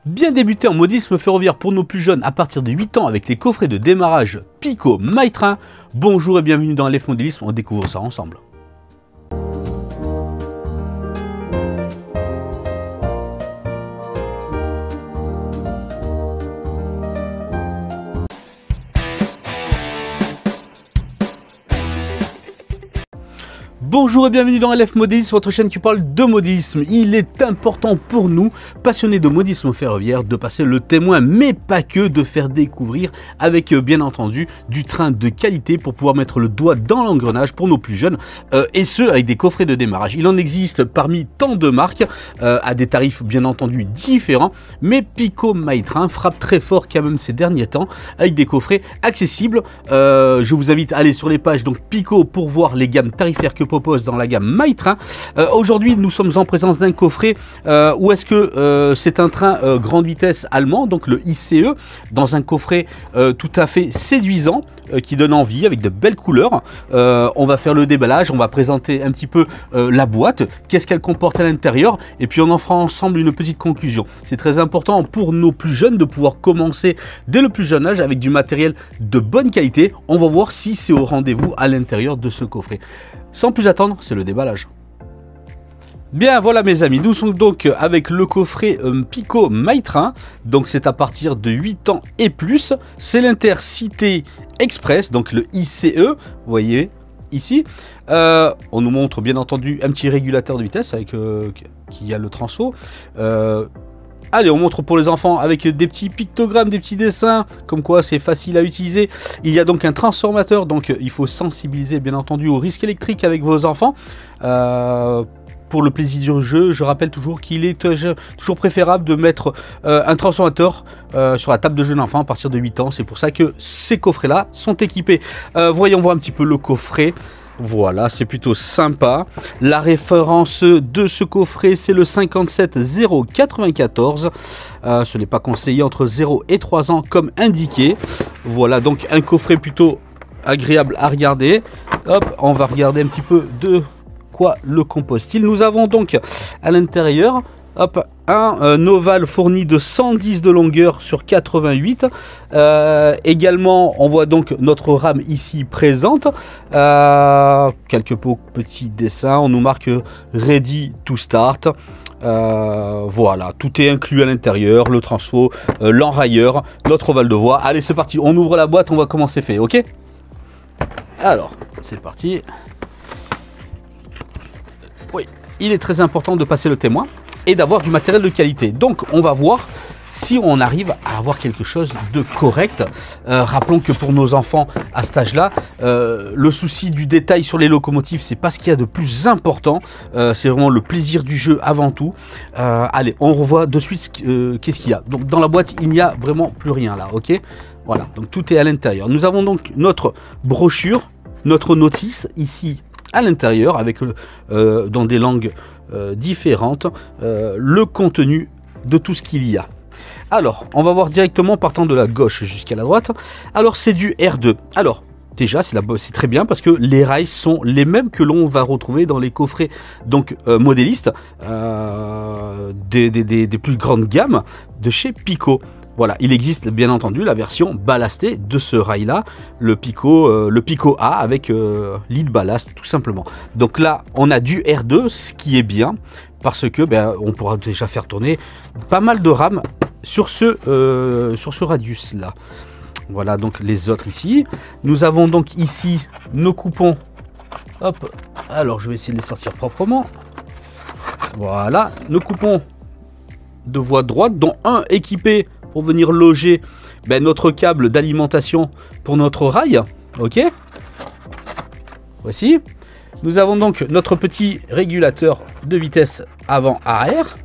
Bien débuter en modisme ferroviaire pour nos plus jeunes à partir de 8 ans avec les coffrets de démarrage Pico MyTrain. Bonjour et bienvenue dans LF Modélisme, on découvre ça ensemble. Bonjour et bienvenue dans LF Modélisme, votre chaîne qui parle de modélisme. Il est important pour nous, passionnés de modélisme ferroviaire, de passer le témoin, mais pas que, de faire découvrir avec bien entendu du train de qualité pour pouvoir mettre le doigt dans l'engrenage pour nos plus jeunes, et ce avec des coffrets de démarrage. Il en existe parmi tant de marques, à des tarifs bien entendu différents, mais Pico MyTrain frappe très fort quand même ces derniers temps avec des coffrets accessibles. Je vous invite à aller sur les pages donc Pico pour voir les gammes tarifaires que propose dans la gamme MyTrain. Aujourd'hui nous sommes en présence d'un coffret où est-ce que c'est un train grande vitesse allemand, donc le ICE, dans un coffret tout à fait séduisant qui donne envie avec de belles couleurs. On va faire le déballage, on va présenter un petit peu la boîte, qu'est-ce qu'elle comporte à l'intérieur, et puis on en fera ensemble une petite conclusion. C'est très important pour nos plus jeunes de pouvoir commencer dès le plus jeune âge avec du matériel de bonne qualité. On va voir si c'est au rendez-vous à l'intérieur de ce coffret. Sans plus attendre, c'est le déballage. Bien voilà mes amis, nous sommes donc avec le coffret Pico MyTrain, donc c'est à partir de 8 ans et plus, c'est l'Intercité Express, donc le ICE, vous voyez ici. On nous montre bien entendu un petit régulateur de vitesse avec qui a le transfo. Allez, on montre pour les enfants avec des petits pictogrammes, des petits dessins, comme quoi c'est facile à utiliser. Il y a donc un transformateur, donc il faut sensibiliser bien entendu au risque électrique avec vos enfants. Pour le plaisir du jeu, je rappelle toujours qu'il est toujours préférable de mettre un transformateur sur la table de jeu d'un enfant à partir de 8 ans. C'est pour ça que ces coffrets-là sont équipés. Voyons voir un petit peu le coffret. Voilà, c'est plutôt sympa. La référence de ce coffret, c'est le 57094. Ce n'est pas conseillé entre 0 et 3 ans comme indiqué. Voilà, donc un coffret plutôt agréable à regarder. Hop, on va regarder un petit peu de quoi le compose-t-il. Nous avons donc à l'intérieur un ovale fourni de 110 de longueur sur 88. Également, on voit donc notre rame ici présente. Quelques petits dessins. On nous marque Ready to Start. Voilà, tout est inclus à l'intérieur, le transfo, l'enrailleur, notre ovale de voie. Allez, c'est parti, on ouvre la boîte, on voit comment c'est fait, ok? Alors, c'est parti. Oui, il est très important de passer le témoin et d'avoir du matériel de qualité. Donc on va voir si on arrive à avoir quelque chose de correct. Rappelons que pour nos enfants à cet âge là, le souci du détail sur les locomotives, c'est pas ce qu'il y a de plus important. C'est vraiment le plaisir du jeu avant tout. Allez, on revoit de suite qu'est-ce qu'il y a. Donc dans la boîte il n'y a vraiment plus rien là, ok? Voilà, donc tout est à l'intérieur. Nous avons donc notre brochure, notre notice ici à l'intérieur avec dans des langues différentes le contenu de tout ce qu'il y a. Alors on va voir directement partant de la gauche jusqu'à la droite. Alors c'est du R2. Alors déjà c'est très bien parce que les rails sont les mêmes que l'on va retrouver dans les coffrets donc modélistes des plus grandes gammes de chez Pico. Voilà, il existe bien entendu la version ballastée de ce rail là, le Pico A avec lead ballast tout simplement. Donc là on a du R2, ce qui est bien parce que on pourra déjà faire tourner pas mal de rames sur ce radius là. Voilà donc les autres ici. Nous avons donc ici nos coupons. Hop, alors je vais essayer de les sortir proprement. Voilà, nos coupons de voie droite dont un équipé pour venir loger notre câble d'alimentation pour notre rail, ok. Voici. Nous avons donc notre petit régulateur de vitesse avant-arrière.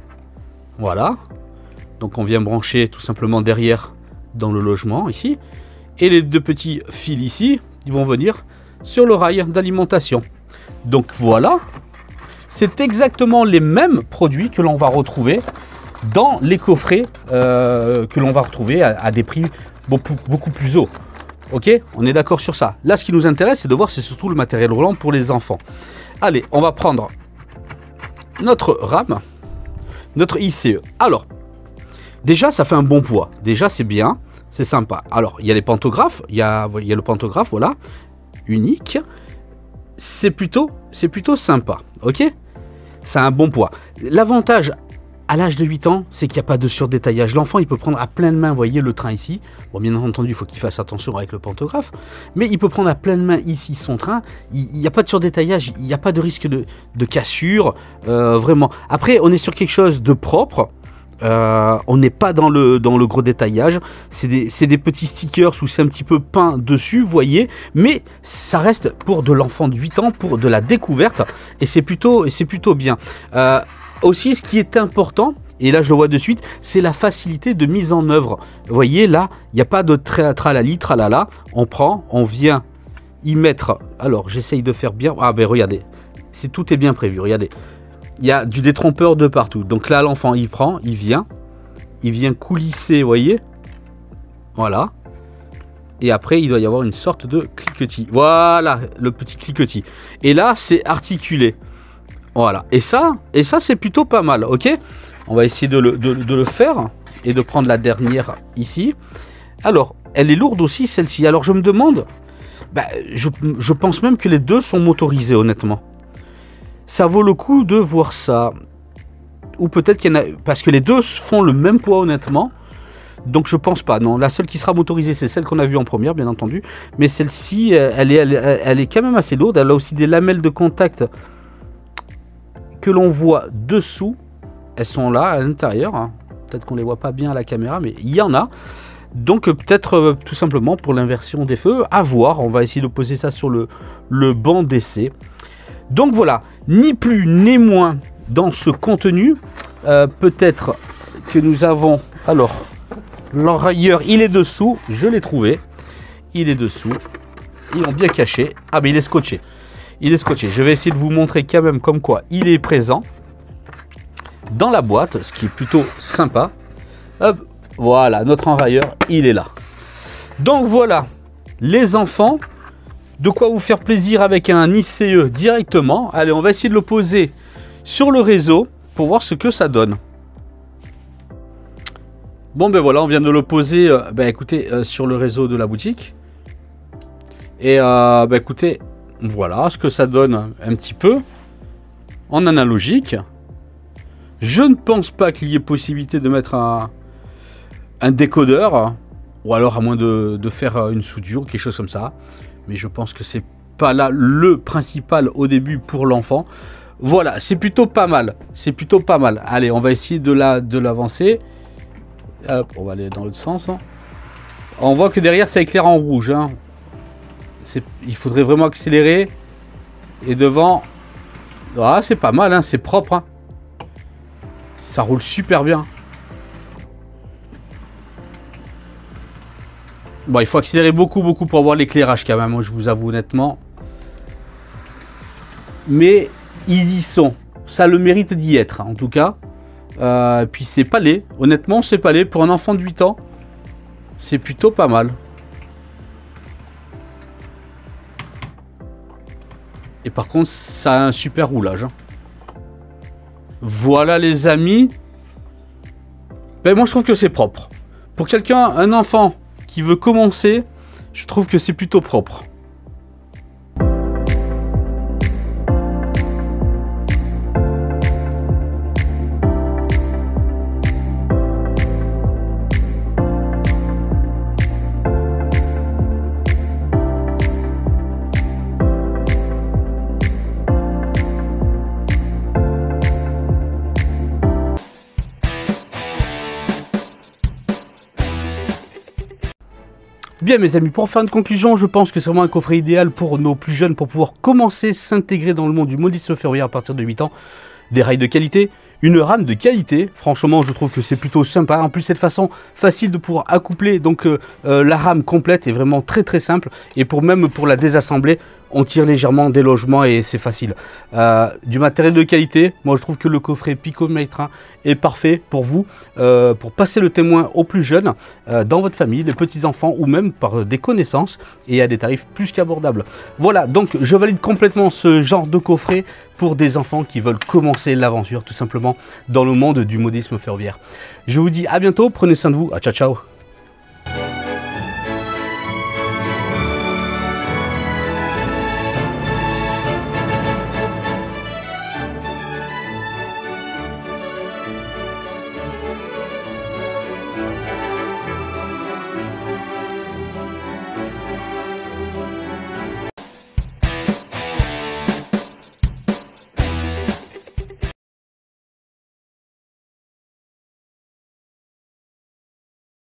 Voilà. Donc on vient brancher tout simplement derrière dans le logement ici. Et les deux petits fils ici, ils vont venir sur le rail d'alimentation. Donc voilà. C'est exactement les mêmes produits que l'on va retrouver dans les coffrets que l'on va retrouver à des prix beaucoup plus hauts. Ok, on est d'accord sur ça. Là, ce qui nous intéresse, c'est de voir, c'est surtout le matériel roulant pour les enfants. Allez, on va prendre notre rame, notre ICE. Alors, Déjà, ça fait un bon poids. Déjà, c'est bien. C'est sympa. Alors, il y a les pantographes. Il y a le pantographe, voilà. Unique. C'est plutôt sympa. Ok? C'est un bon poids. L'avantage à l'âge de 8 ans, c'est qu'il n'y a pas de surdétaillage. L'enfant, il peut prendre à pleine main, vous voyez le train ici. Bon, bien entendu, il faut qu'il fasse attention avec le pantographe. Mais il peut prendre à pleine main ici son train. Il n'y a pas de surdétaillage, il n'y a pas de risque de cassure. Vraiment. Après, on est sur quelque chose de propre. On n'est pas dans le gros détaillage. C'est des petits stickers où c'est un petit peu peint dessus, vous voyez. Mais ça reste pour de l'enfant de 8 ans, pour de la découverte. Et c'est plutôt bien. Aussi, ce qui est important, et là je le vois de suite, c'est la facilité de mise en œuvre. Vous voyez, là, il n'y a pas de tralali, tralala. On prend, on vient y mettre. Alors, j'essaye de faire bien. Ah ben regardez, tout est bien prévu, regardez. Il y a du détrompeur de partout. Donc là, l'enfant, il prend, il vient coulisser, vous voyez. Voilà. Et après, il doit y avoir une sorte de cliquetis. Voilà, le petit cliquetis. Et là, c'est articulé. Voilà. Et ça c'est plutôt pas mal, ok? On va essayer de le faire et de prendre la dernière ici. Alors, elle est lourde aussi, celle-ci. Alors, je me demande... je pense même que les deux sont motorisés, honnêtement. Ça vaut le coup de voir ça. Ou peut-être qu'il y en a... Parce que les deux font le même poids, honnêtement. Donc je pense pas. Non, la seule qui sera motorisée, c'est celle qu'on a vue en première, bien entendu. Mais celle-ci, elle est quand même assez lourde. Elle a aussi des lamelles de contact que l'on voit dessous. Elles sont là, à l'intérieur. Hein. Peut-être qu'on les voit pas bien à la caméra, mais il y en a. Donc peut-être tout simplement pour l'inversion des feux. À voir. On va essayer de poser ça sur le banc d'essai. Donc voilà, ni plus ni moins dans ce contenu. Peut-être que nous avons... Alors, l'enrailleur, il est dessous. Je l'ai trouvé. Il est dessous. Ils l'ont bien caché. Ah, mais il est scotché. Il est scotché. Je vais essayer de vous montrer quand même comme quoi il est présent dans la boîte, ce qui est plutôt sympa. Hop, voilà, notre enrailleur, il est là. Donc voilà, les enfants... De quoi vous faire plaisir avec un ICE directement. Allez, on va essayer de le poser sur le réseau pour voir ce que ça donne. Bon, ben voilà, on vient de le poser écoutez, sur le réseau de la boutique. Et écoutez, voilà ce que ça donne un petit peu en analogique. Je ne pense pas qu'il y ait possibilité de mettre un décodeur, ou alors à moins de faire une soudure ou quelque chose comme ça. Mais je pense que c'est pas là le principal au début pour l'enfant. Voilà, c'est plutôt pas mal. C'est plutôt pas mal. Allez, on va essayer de l'avancer. Hop, on va aller dans l'autre sens. Hein. On voit que derrière, ça éclaire en rouge. Hein. Il faudrait vraiment accélérer. Et devant... Ah, c'est pas mal, hein, c'est propre. Hein. Ça roule super bien. Bon, il faut accélérer beaucoup pour avoir l'éclairage quand même, moi, je vous avoue honnêtement. Mais ils y sont. Ça a le mérite d'y être, en tout cas. Puis c'est pas laid. Honnêtement, c'est pas laid. Pour un enfant de 8 ans, c'est plutôt pas mal. Et par contre, ça a un super roulage. Hein. Voilà les amis. Ben, moi, je trouve que c'est propre. Pour quelqu'un, un enfant... qui veut commencer, je trouve que c'est plutôt propre. Bien mes amis, pour faire une conclusion, je pense que c'est vraiment un coffret idéal pour nos plus jeunes pour pouvoir commencer à s'intégrer dans le monde du modélisme ferroviaire à partir de 8 ans. Des rails de qualité, une rame de qualité, franchement je trouve que c'est plutôt sympa. En plus cette façon facile de pouvoir accoupler donc la rame complète est vraiment très simple. Et même pour la désassembler, on tire légèrement des logements et c'est facile. Du matériel de qualité, moi je trouve que le coffret Pico-Mitra est parfait pour vous, pour passer le témoin aux plus jeunes, dans votre famille, les petits-enfants ou même par des connaissances et à des tarifs plus qu'abordables. Voilà, donc je valide complètement ce genre de coffret pour des enfants qui veulent commencer l'aventure tout simplement dans le monde du modisme ferroviaire. Je vous dis à bientôt, prenez soin de vous, ciao ciao.